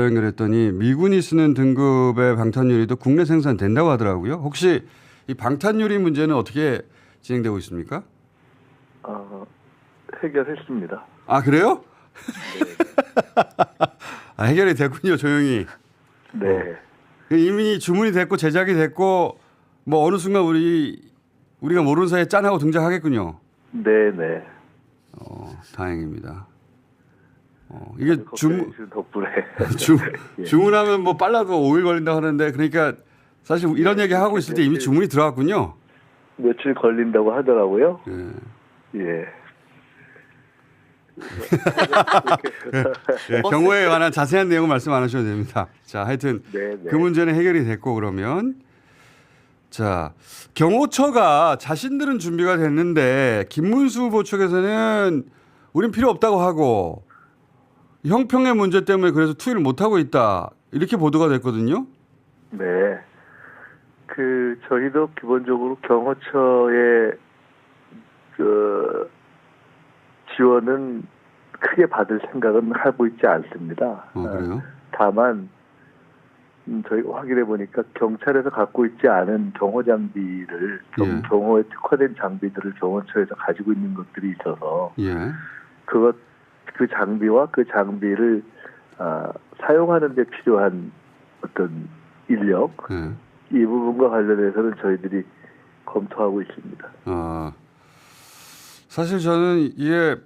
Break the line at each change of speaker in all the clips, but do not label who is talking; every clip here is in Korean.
연결했더니 미군이 쓰는 등급의 방탄 유리도 국내 생산된다고 하더라고요. 혹시 이 방탄 유리 문제는 어떻게 진행되고 있습니까?
해결했습니다.
아 그래요?
네.
아, 해결이 됐군요, 조용히.
네.
이미 주문이 됐고 제작이 됐고 뭐 어느 순간 우리가 모르는 사이에 짠하고 등장하겠군요.
네.
다행입니다. 이게
덕분에 예.
주문하면 뭐 빨라도 5일 걸린다고 하는데 그러니까 사실 이런 얘기 하고 있을 때 이미 주문이 들어왔군요.
며칠 걸린다고 하더라고요.
예.
예.
경우에 관한 자세한 내용은 말씀 안 하셔도 됩니다. 자, 하여튼
네.
그 문제는 해결이 됐고 그러면 자, 경호처가 자신들은 준비가 됐는데 김문수 후보 측에서는 우린 필요 없다고 하고 형평의 문제 때문에 그래서 투입을 못 하고 있다. 이렇게 보도가 됐거든요.
네. 저희도 기본적으로 경호처의 지원은 크게 받을 생각은 하고 있지 않습니다.
그래요?
다만 저희가 확인해 보니까 경찰에서 갖고 있지 않은 경호 장비를 경호에 특화된 장비들을 경호처에서 가지고 있는 것들이 있어서 그 장비와 그 장비를 사용하는 데 필요한 어떤 인력 이 부분과 관련해서는 저희들이 검토하고 있습니다.
사실 저는 이게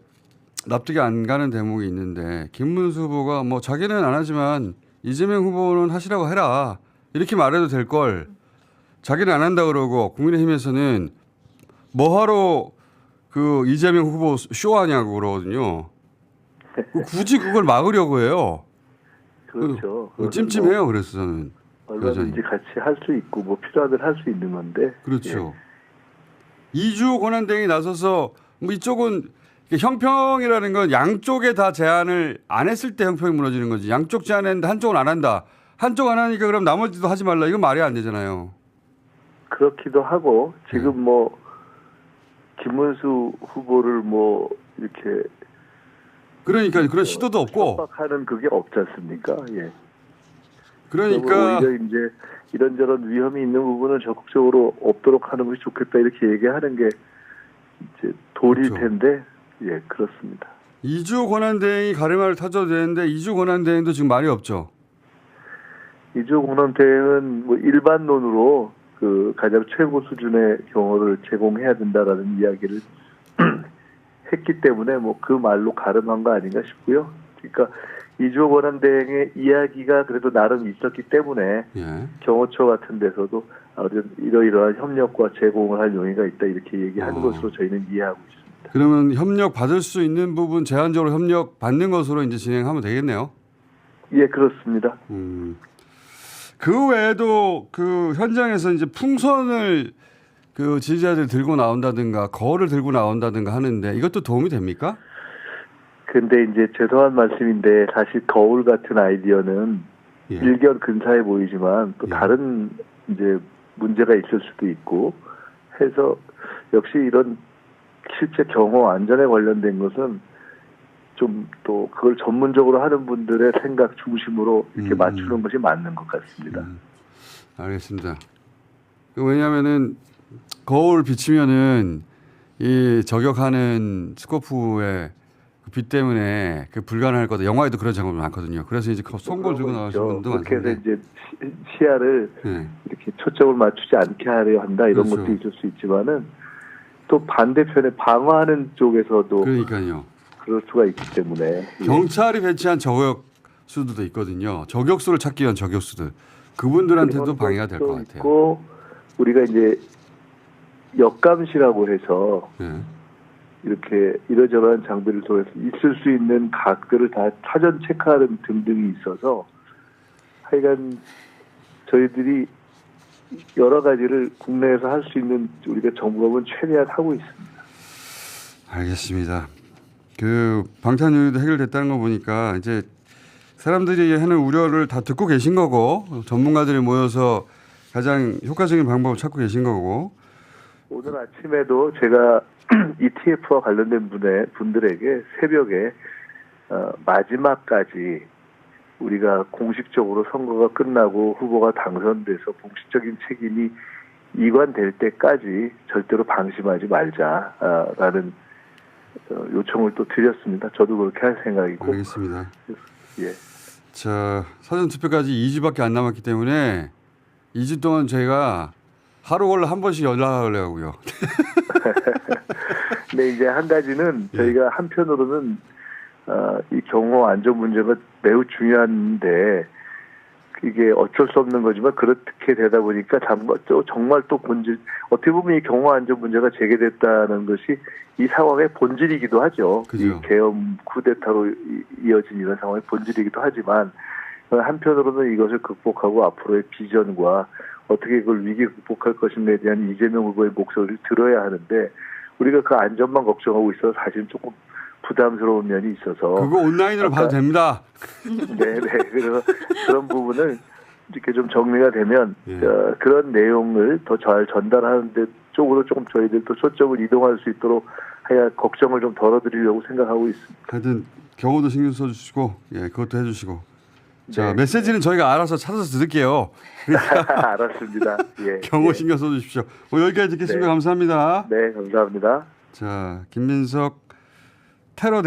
납득이 안 가는 대목이 있는데 김문수 후보가 뭐 자기는 안 하지만 이재명 후보는 하시라고 해라 이렇게 말해도 될 걸 자기는 안 한다 그러고 국민의힘에서는 뭐하러 그 이재명 후보 쇼하냐고 그러거든요. 굳이 그걸 막으려고 해요.
그렇죠.
찜찜해요. 그래서 저는
얼마든지 같이 할 수 있고 뭐 필요하면 할 수 있는 건데.
그렇죠. 이주호 권한대행이 나서서 뭐 이쪽은 형평이라는 건 양쪽에 다 제안을 안 했을 때 형평이 무너지는 거지. 양쪽 제안했는데 한쪽은 안 한다. 한쪽 안 하니까 그럼 나머지도 하지 말라. 이건 말이 안 되잖아요.
그렇기도 하고 지금 뭐 김문수 후보를 뭐 이렇게
그러니까 그런 시도도 없고
협박하는 그게 없지 않습니까? 예.
그러니까
오히려 이제 이런저런 위험이 있는 부분은 적극적으로 없도록 하는 것이 좋겠다 이렇게 얘기하는 게 이제 도리일 텐데 예 그렇습니다.
이주호 권한대행이 가르마를 타줘도 되는데 이주호 권한대행도 지금 말이 없죠.
이주호 권한대행은 뭐 일반론으로 가장 최고 수준의 경호를 제공해야 된다라는 이야기를 했기 때문에 뭐 그 말로 가름한 거 아닌가 싶고요. 그러니까 이주호 권한대행의 이야기가 그래도 나름 있었기 때문에 경호처 같은 데서도 이러이러한 협력과 제공을 할 용의가 있다 이렇게 얘기하는 것으로 저희는 이해하고 있습니다.
그러면 협력 받을 수 있는 부분 제한적으로 협력 받는 것으로 이제 진행하면 되겠네요.
예, 그렇습니다.
그 외에도 그 현장에서 이제 풍선을 그 지지자들 들고 나온다든가 거울을 들고 나온다든가 하는데 이것도 도움이 됩니까?
근데 이제 죄송한 말씀인데 사실 거울 같은 아이디어는 일견 근사해 보이지만 또 다른 이제 문제가 있을 수도 있고 해서 역시 이런 실제 경호 안전에 관련된 것은 좀 또 그걸 전문적으로 하는 분들의 생각 중심으로 이렇게 맞추는 것이 맞는 것 같습니다.
알겠습니다. 왜냐하면은 거울 비치면은 이 저격하는 스코프의 빛 때문에 그 불가능할 거다. 영화에도 그런 장면이 많거든요. 그래서 이제 송골 들고 나오시는 분도
그렇게
많은데.
해서 이제 시야를 이렇게 초점을 맞추지 않게 하려 한다 이런 것도 있을 수 있지만은 또 반대편에 방어하는 쪽에서도
그러니까요.
그럴 수가 있기 때문에
경찰이 배치한 저격수들도 있거든요. 저격수를 찾기 위한 저격수들. 그분들한테도 방해가 될 것 같아요.
있고 우리가 이제 역감시라고 해서 이렇게 이러저러한 장비를 통해서 있을 수 있는 각들을 다 사전 체크하는 등등이 있어서 하여간 저희들이 여러 가지를 국내에서 할 수 있는 우리가 정부는 최대한 하고 있습니다.
알겠습니다. 그 방탄유리도 해결됐다는 거 보니까 이제 사람들이 하는 우려를 다 듣고 계신 거고 전문가들이 모여서 가장 효과적인 방법을 찾고 계신 거고
오늘 아침에도 제가 ETF와 관련된 분들에게 새벽에 마지막까지 우리가 공식적으로 선거가 끝나고 후보가 당선돼서 공식적인 책임이 이관될 때까지 절대로 방심하지 말자라는 요청을 또 드렸습니다. 저도 그렇게 할 생각이고.
알겠습니다.
예.
자, 사전투표까지 2주밖에 안 남았기 때문에 2주 동안 저희가 하루 걸러 한 번씩 연락을 하고요.
근데 이제 한 가지는 저희가 한편으로는 이 경호 안전 문제가 매우 중요한데 이게 어쩔 수 없는 거지만 그렇게 되다 보니까 정말 또 본질 어떻게 보면 이 경호 안전 문제가 제기됐다는 것이 이 상황의 본질이기도 하죠.
그죠.
이 계엄 쿠데타로 이어진 이런 상황의 본질이기도 하지만 한편으로는 이것을 극복하고 앞으로의 비전과 어떻게 그걸 위기 극복할 것인가에 대한 이재명 후보의 목소리를 들어야 하는데 우리가 그 안전만 걱정하고 있어서 사실 조금 부담스러운 면이 있어서
그거 온라인으로 봐도 됩니다.
네네. 그래서 그런 부분을 이렇게 좀 정리가 되면 그런 내용을 더 잘 전달하는 데 쪽으로 조금 저희들도 초점을 이동할 수 있도록 해야 걱정을 좀 덜어드리려고 생각하고 있습니다.
하여튼 경호도 신경 써주시고 그것도 해주시고 자
네.
메시지는 저희가 알아서 찾아서 드릴게요. 그러니까
알았습니다. 예.
경호
예.
신경 써주십시오. 여기까지 듣겠습니다.
네.
감사합니다.
네, 감사합니다.
자 김민석 테러